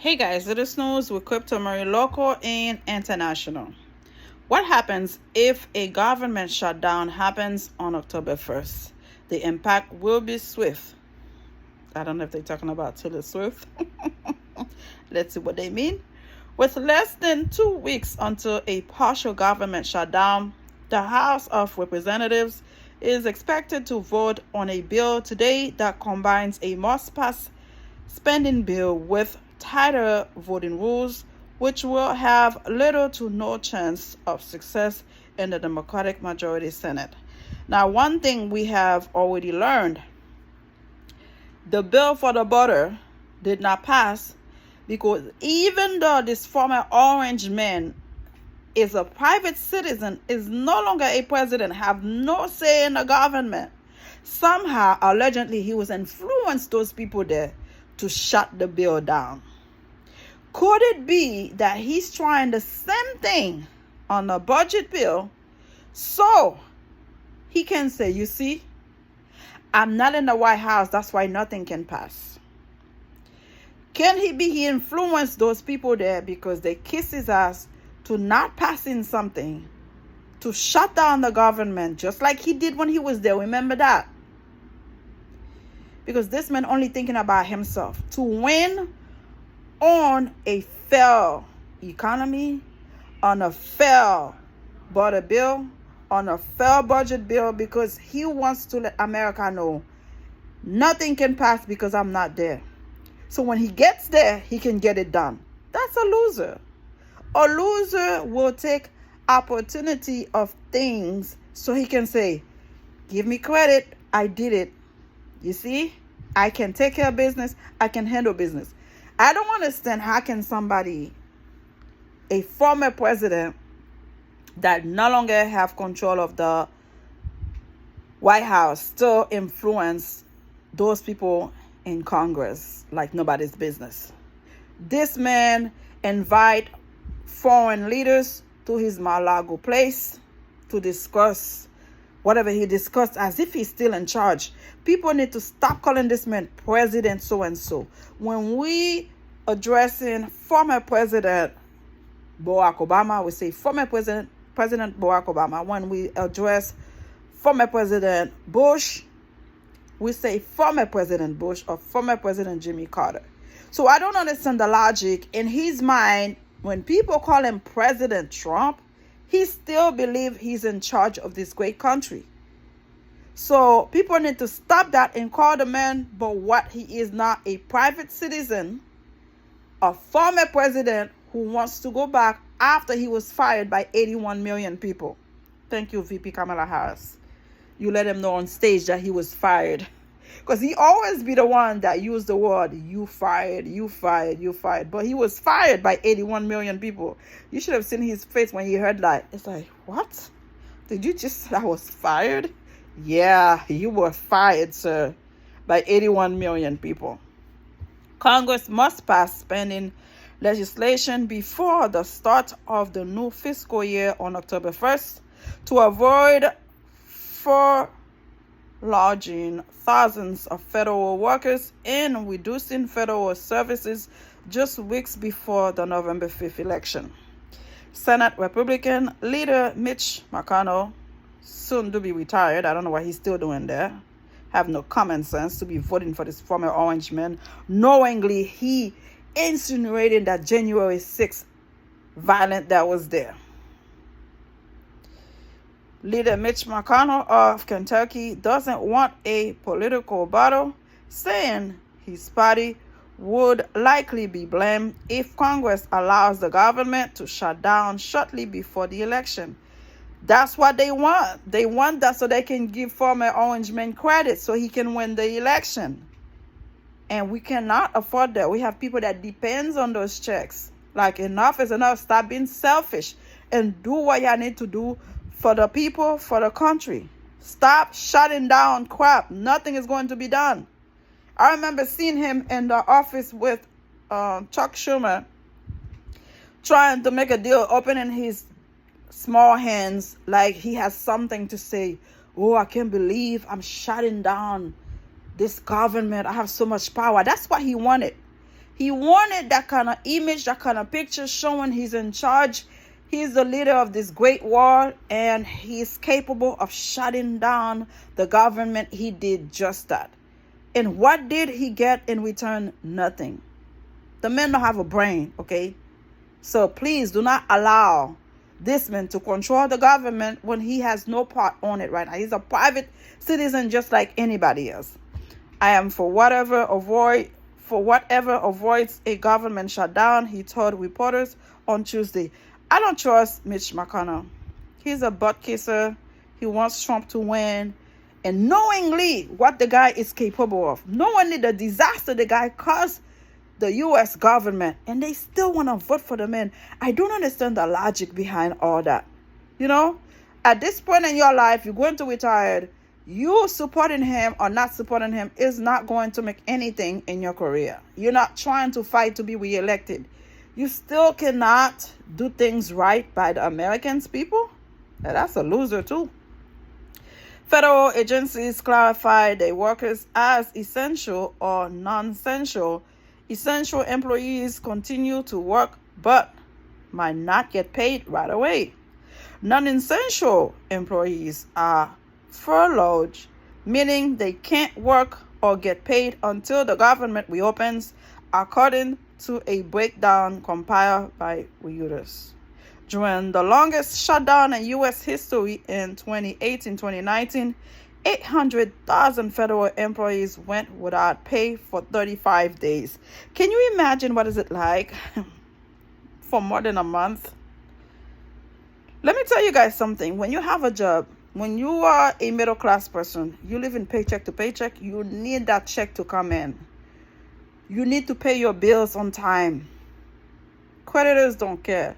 Hey guys, it is news with Crypto Murray local and international. What happens if a government shutdown happens on October 1st? The impact will be swift. I don't know if they're talking about Taylor Swift. Let's see what they mean. With less than 2 weeks until a partial government shutdown, the House of Representatives is expected to vote on a bill today that combines a must-pass spending bill with tighter voting rules, which will have little to no chance of success in the Democratic majority Senate. Now, one thing we have already learned, the bill for the border did not pass because even though this former orange man is a private citizen, is no longer a president, have no say in the government, somehow, allegedly, he was influenced those people there to shut the bill down. Could it be that he's trying the same thing on a budget bill so he can say, you see, I'm not in the White House, that's why nothing can pass? Can he influenced those people there because they kiss his ass to not passing something to shut down the government, just like he did when he was there? Remember that? Because this man only thinking about himself to win on a fair economy, on a fair border bill, on a fair budget bill, because he wants to let America know nothing can pass because I'm not there. So when he gets there, he can get it done. That's a loser. A loser will take opportunity of things so he can say, give me credit, I did it. You see, I can take care of business, I can handle business. I don't understand how can somebody, a former president that no longer have control of the White House, still influence those people in Congress like nobody's business. This man invite foreign leaders to his Mar-a-Lago place to discuss whatever he discussed as if he's still in charge. People need to stop calling this man President so-and-so. When we addressing former President Barack Obama, we say former President Barack Obama. When we address former President Bush, we say former President Bush or former President Jimmy Carter. So I don't understand the logic in his mind. When people call him President Trump, he still believes he's in charge of this great country. So people need to stop that and call the man but what he is, not a private citizen, a former president who wants to go back after he was fired by 81 million people. Thank you, VP Kamala Harris. You let him know on stage that he was fired. Because he always be the one that used the word, you fired, you fired, you fired. But he was fired by 81 million people. You should have seen his face when he heard that. It's like, what? Did you just say I was fired? Yeah, you were fired, sir, by 81 million people. Congress must pass spending legislation before the start of the new fiscal year on October 1st to avoid furloughing thousands of federal workers and reducing federal services just weeks before the November 5th election. Senate Republican leader Mitch McConnell, soon to be retired, I don't know what he's still doing there, have no common sense to be voting for this former orange man, knowingly he insinuated that January 6th violence that was there. Leader Mitch McConnell of Kentucky doesn't want a political battle, saying his party would likely be blamed if Congress allows the government to shut down shortly before the election. That's what they want. They want that so they can give former orange man credit so he can win the election. And we cannot afford that. We have people that depends on those checks. Like, enough is enough. Stop being selfish and do what you need to do for the people, for the country. Stop shutting down crap. Nothing is going to be done. I remember seeing him in the office with Chuck Schumer trying to make a deal, opening his small hands like he has something to say. Oh, I can't believe I'm shutting down this government. I have so much power. That's what he wanted. He wanted that kind of image, that kind of picture showing he's in charge. He's the leader of this great war, and he's capable of shutting down the government. He did just that. And what did he get in return? Nothing. The man don't have a brain, okay? So please do not allow this man to control the government when he has no part on it right now. He's a private citizen just like anybody else. I am for whatever avoids a government shutdown, he told reporters on Tuesday. I don't trust Mitch McConnell. He's a butt kisser. He wants Trump to win. And knowingly what the guy is capable of, knowingly the disaster the guy caused the U.S. government, and they still want to vote for the man. I don't understand the logic behind all that. You know, at this point in your life, you're going to retire. You supporting him or not supporting him is not going to make anything in your career. You're not trying to fight to be reelected. You still cannot do things right by the Americans, people. And that's a loser too. Federal agencies clarified their workers as essential or non-essential. Essential employees continue to work but might not get paid right away. Non-essential employees are furloughed, meaning they can't work or get paid until the government reopens, according to a breakdown compiled by Reuters. During the longest shutdown in U.S. history in 2018-2019, 800,000 federal employees went without pay for 35 days. Can you imagine what is it like for more than a month? Let me tell you guys something. When you have a job, when you are a middle-class person, you live in paycheck to paycheck, you need that check to come in. You need to pay your bills on time. Creditors don't care.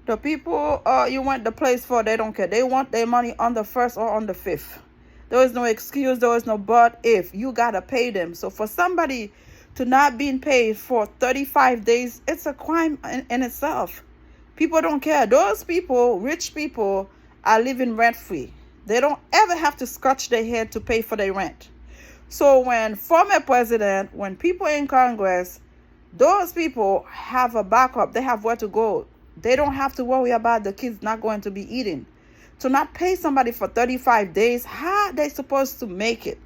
The people you went the place for, they don't care. They want their money on the 1st or on the 5th. There is no excuse. There is no but if. You got to pay them. So for somebody to not being paid for 35 days, it's a crime in itself. People don't care. Those people, rich people, are living rent-free. They don't ever have to scratch their head to pay for their rent. So when former president, when people in Congress, those people have a backup. They have where to go. They don't have to worry about the kids not going to be eating. To not pay somebody for 35 days, how are they supposed to make it?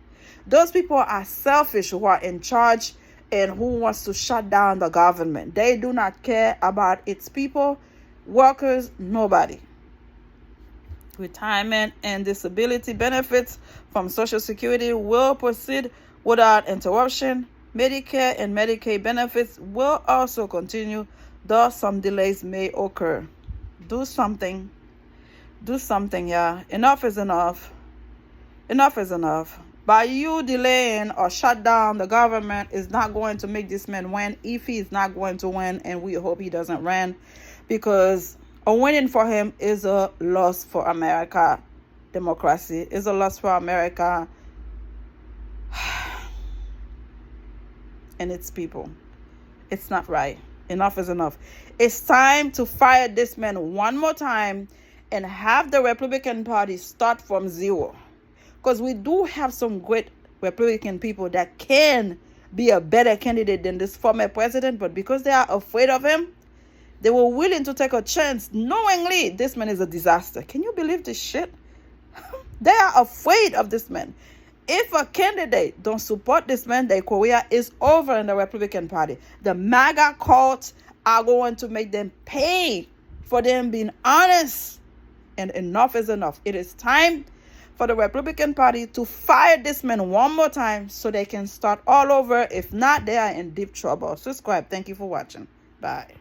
Those people are selfish who are in charge and who wants to shut down the government. They do not care about its people, workers, nobody. Retirement and disability benefits from Social Security will proceed without interruption. Medicare and Medicaid benefits will also continue, though some delays may occur. Do something. Do something, yeah. Enough is enough. Enough is enough. By you delaying or shut down the government is not going to make this man win if he is not going to win, and we hope he doesn't win, because a winning for him is a loss for America. Democracy is a loss for America and its people. It's not right. Enough is enough. It's time to fire this man one more time and have the Republican Party start from zero. Because we do have some great Republican people that can be a better candidate than this former president, but because they are afraid of him, they were willing to take a chance knowingly this man is a disaster. Can you believe this shit? They are afraid of this man. If a candidate don't support this man, their career is over in the Republican Party. The MAGA cults are going to make them pay for them being honest. And enough is enough. It is time for the Republican Party to fire this man one more time so they can start all over. If not, they are in deep trouble. Subscribe. Thank you for watching. Bye.